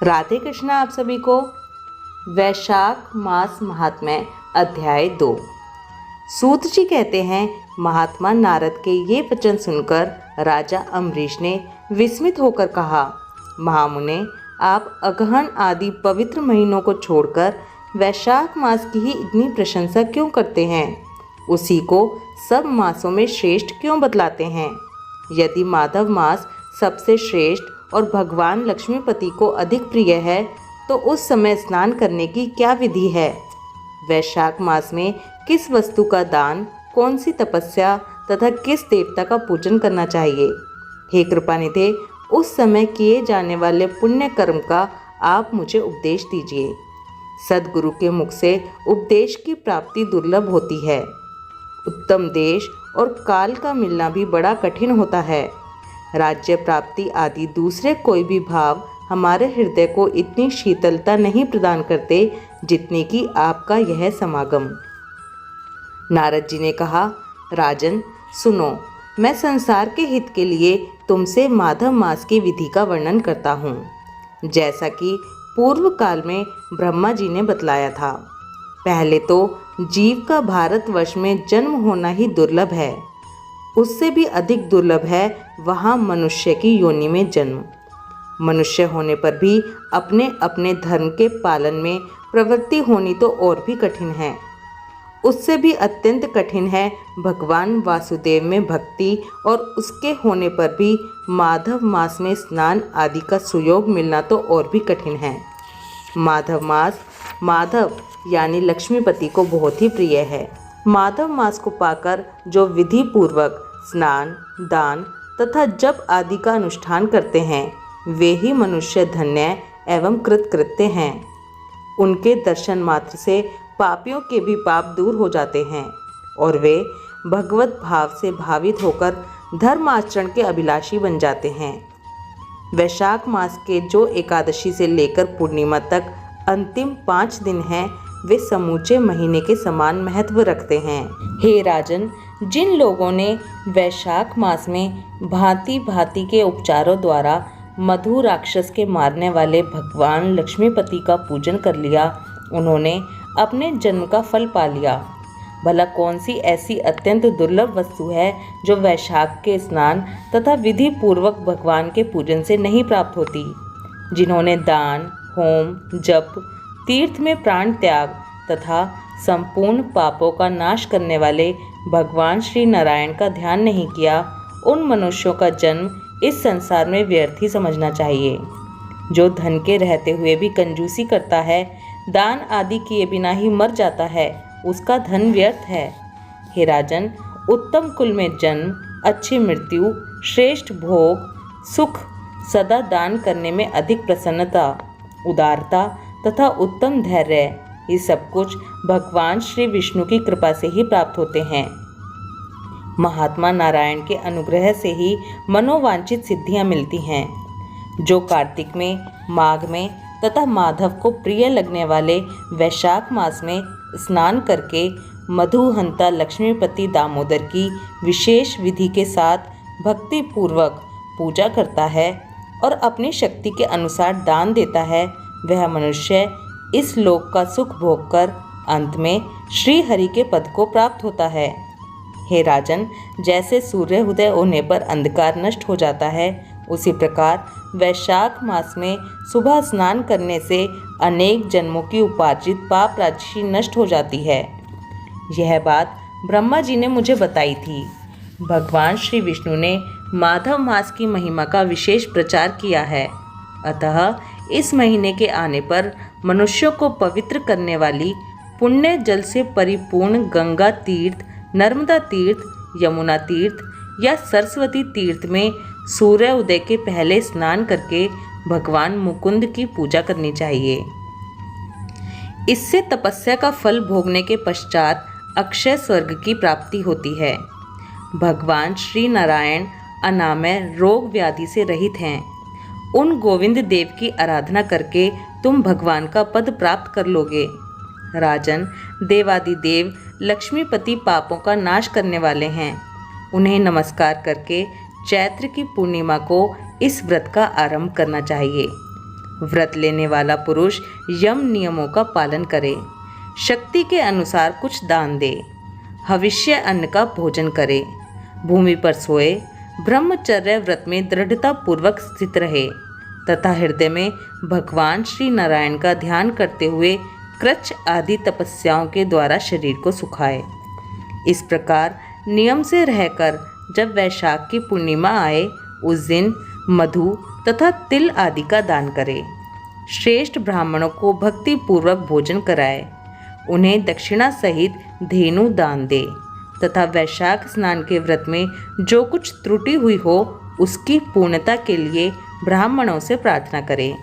राधे कृष्णा आप सभी को। वैशाख मास महात्म्य अध्याय 2। सूत जी कहते हैं, महात्मा नारद के ये वचन सुनकर राजा अम्बरीश ने विस्मित होकर कहा, महामुने, आप अगहन आदि पवित्र महीनों को छोड़कर वैशाख मास की ही इतनी प्रशंसा क्यों करते हैं? उसी को सब मासों में श्रेष्ठ क्यों बतलाते हैं? यदि माधव मास सबसे श्रेष्ठ और भगवान लक्ष्मीपति को अधिक प्रिय है तो उस समय स्नान करने की क्या विधि है? वैशाख मास में किस वस्तु का दान, कौन सी तपस्या तथा किस देवता का पूजन करना चाहिए? हे कृपानिधे, उस समय किए जाने वाले पुण्य कर्म का आप मुझे उपदेश दीजिए। सद्गुरु के मुख से उपदेश की प्राप्ति दुर्लभ होती है। उत्तम देश और काल का मिलना भी बड़ा कठिन होता है। राज्य प्राप्ति आदि दूसरे कोई भी भाव हमारे हृदय को इतनी शीतलता नहीं प्रदान करते जितनी कि आपका यह समागम। नारद जी ने कहा, राजन सुनो, मैं संसार के हित के लिए तुमसे माधव मास की विधि का वर्णन करता हूँ, जैसा कि पूर्व काल में ब्रह्मा जी ने बतलाया था। पहले तो जीव का भारतवर्ष में जन्म होना ही दुर्लभ है। उससे भी अधिक दुर्लभ है वहाँ मनुष्य की योनि में जन्म। मनुष्य होने पर भी अपने अपने धर्म के पालन में प्रवृत्ति होनी तो और भी कठिन है। उससे भी अत्यंत कठिन है भगवान वासुदेव में भक्ति, और उसके होने पर भी माधव मास में स्नान आदि का सुयोग मिलना तो और भी कठिन है। माधव मास माधव यानी लक्ष्मीपति को बहुत ही प्रिय है। माधव मास को पाकर जो विधि पूर्वक स्नान, दान तथा जप आदि का अनुष्ठान करते हैं, वे ही मनुष्य धन्य एवं कृतकृत्य हैं। उनके दर्शन मात्र से पापियों के भी पाप दूर हो जाते हैं और वे भगवत भाव से भावित होकर धर्माचरण के अभिलाषी बन जाते हैं। वैशाख मास के जो एकादशी से लेकर पूर्णिमा तक अंतिम 5 दिन हैं, वे समूचे महीने के समान महत्व रखते हैं। हे राजन, जिन लोगों ने वैशाख मास में भांति भांति के उपचारों द्वारा मधु राक्षस के मारने वाले भगवान लक्ष्मीपति का पूजन कर लिया, उन्होंने अपने जन्म का फल पा लिया। भला कौन सी ऐसी अत्यंत दुर्लभ वस्तु है जो वैशाख के स्नान तथा विधि पूर्वक भगवान के पूजन से नहीं प्राप्त होती? जिन्होंने दान, होम, जप, तीर्थ में प्राण त्याग तथा संपूर्ण पापों का नाश करने वाले भगवान श्री नारायण का ध्यान नहीं किया, उन मनुष्यों का जन्म इस संसार में व्यर्थ ही समझना चाहिए। जो धन के रहते हुए भी कंजूसी करता है, दान आदि किए बिना ही मर जाता है, उसका धन व्यर्थ है। हे राजन, उत्तम कुल में जन्म, अच्छी मृत्यु, श्रेष्ठ भोग, सुख, सदा दान करने में अधिक प्रसन्नता, उदारता तथा उत्तम धैर्य, ये सब कुछ भगवान श्री विष्णु की कृपा से ही प्राप्त होते हैं। महात्मा नारायण के अनुग्रह से ही मनोवांछित सिद्धियां मिलती हैं। जो कार्तिक में, माघ में तथा माधव को प्रिय लगने वाले वैशाख मास में स्नान करके मधुहंता लक्ष्मीपति दामोदर की विशेष विधि के साथ भक्ति पूर्वक पूजा करता है और अपनी शक्ति के अनुसार दान देता है, वह मनुष्य इस लोक का सुख भोग कर अंत में श्री हरि के पद को प्राप्त होता है। हे राजन, जैसे सूर्य उदय होने पर अंधकार नष्ट हो जाता है, उसी प्रकार वैशाख मास में सुबह स्नान करने से अनेक जन्मों की उपार्जित पाप राशि नष्ट हो जाती है। यह बात ब्रह्मा जी ने मुझे बताई थी। भगवान श्री विष्णु ने माधव मास की महिमा का विशेष प्रचार किया है। अतः इस महीने के आने पर मनुष्यों को पवित्र करने वाली पुण्य जल से परिपूर्ण गंगा तीर्थ, नर्मदा तीर्थ, यमुना तीर्थ या सरस्वती तीर्थ में सूर्य उदय के पहले स्नान करके भगवान मुकुंद की पूजा करनी चाहिए। इससे तपस्या का फल भोगने के पश्चात अक्षय स्वर्ग की प्राप्ति होती है। भगवान श्री नारायण अनामय रोग व्याधि से रहित हैं। उन गोविंद देव की आराधना करके तुम भगवान का पद प्राप्त कर लोगे। राजन, देवादिदेव लक्ष्मीपति पापों का नाश करने वाले हैं। उन्हें नमस्कार करके चैत्र की पूर्णिमा को इस व्रत का आरंभ करना चाहिए। व्रत लेने वाला पुरुष यम नियमों का पालन करे, शक्ति के अनुसार कुछ दान दे, हविष्य अन्न का भोजन करे, भूमि पर सोए, ब्रह्मचर्य व्रत में दृढ़ता पूर्वक स्थित रहे तथा हृदय में भगवान श्री नारायण का ध्यान करते हुए कृच्छ आदि तपस्याओं के द्वारा शरीर को सुखाए। इस प्रकार नियम से रहकर जब वैशाख की पूर्णिमा आए उस दिन मधु तथा तिल आदि का दान करे, श्रेष्ठ ब्राह्मणों को भक्ति पूर्वक भोजन कराए, उन्हें दक्षिणा सहित धेनु दान दे तथा वैशाख स्नान के व्रत में जो कुछ त्रुटि हुई हो उसकी पूर्णता के लिए ब्राह्मणों से प्रार्थना करे।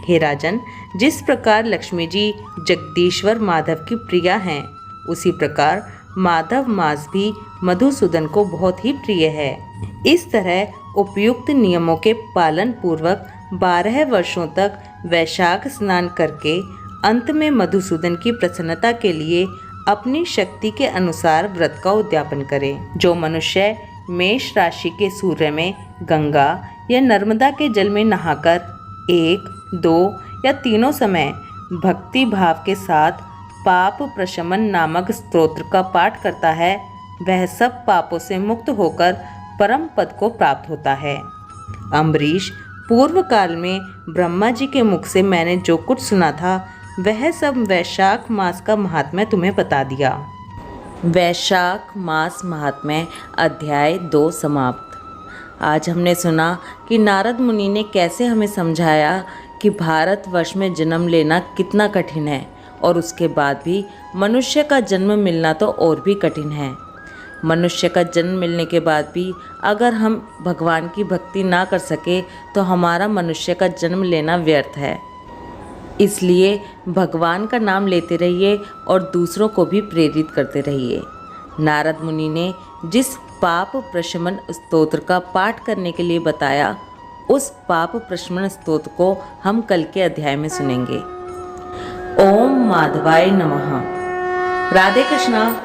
हे राजन, जिस प्रकार लक्ष्मी जी जगदीश्वर माधव की प्रिया हैं, उसी प्रकार माधव मास भी मधुसूदन को बहुत ही प्रिय है। इस तरह उपयुक्त नियमों के पालन पूर्वक 12 वर्षों तक वैशाख स्नान करके अंत में मधुसूदन की प्रसन्नता के लिए अपनी शक्ति के अनुसार व्रत का उद्यापन करे। जो मनुष्य मेष राशि के सूर्य में गंगा या नर्मदा के जल में नहाकर 1, 2 या तीनों समय भक्ति भाव के साथ पाप प्रशमन नामक स्तोत्र का पाठ करता है, वह सब पापों से मुक्त होकर परम पद को प्राप्त होता है। अम्बरीश, पूर्व काल में ब्रह्मा जी के मुख से मैंने जो कुछ सुना था वह सब वैशाख मास का महात्म्य तुम्हें बता दिया। वैशाख मास महात्म्य अध्याय 2 समाप्त। आज हमने सुना कि नारद मुनि ने कैसे हमें समझाया कि भारतवर्ष में जन्म लेना कितना कठिन है और उसके बाद भी मनुष्य का जन्म मिलना तो और भी कठिन है। मनुष्य का जन्म मिलने के बाद भी अगर हम भगवान की भक्ति ना कर सके तो हमारा मनुष्य का जन्म लेना व्यर्थ है। इसलिए भगवान का नाम लेते रहिए और दूसरों को भी प्रेरित करते रहिए। नारद मुनि ने जिस पाप प्रशमन स्तोत्र का पाठ करने के लिए बताया, उस पाप प्रशमन स्तोत्र को हम कल के अध्याय में सुनेंगे। ओम माधवाय नमः। राधे कृष्णा।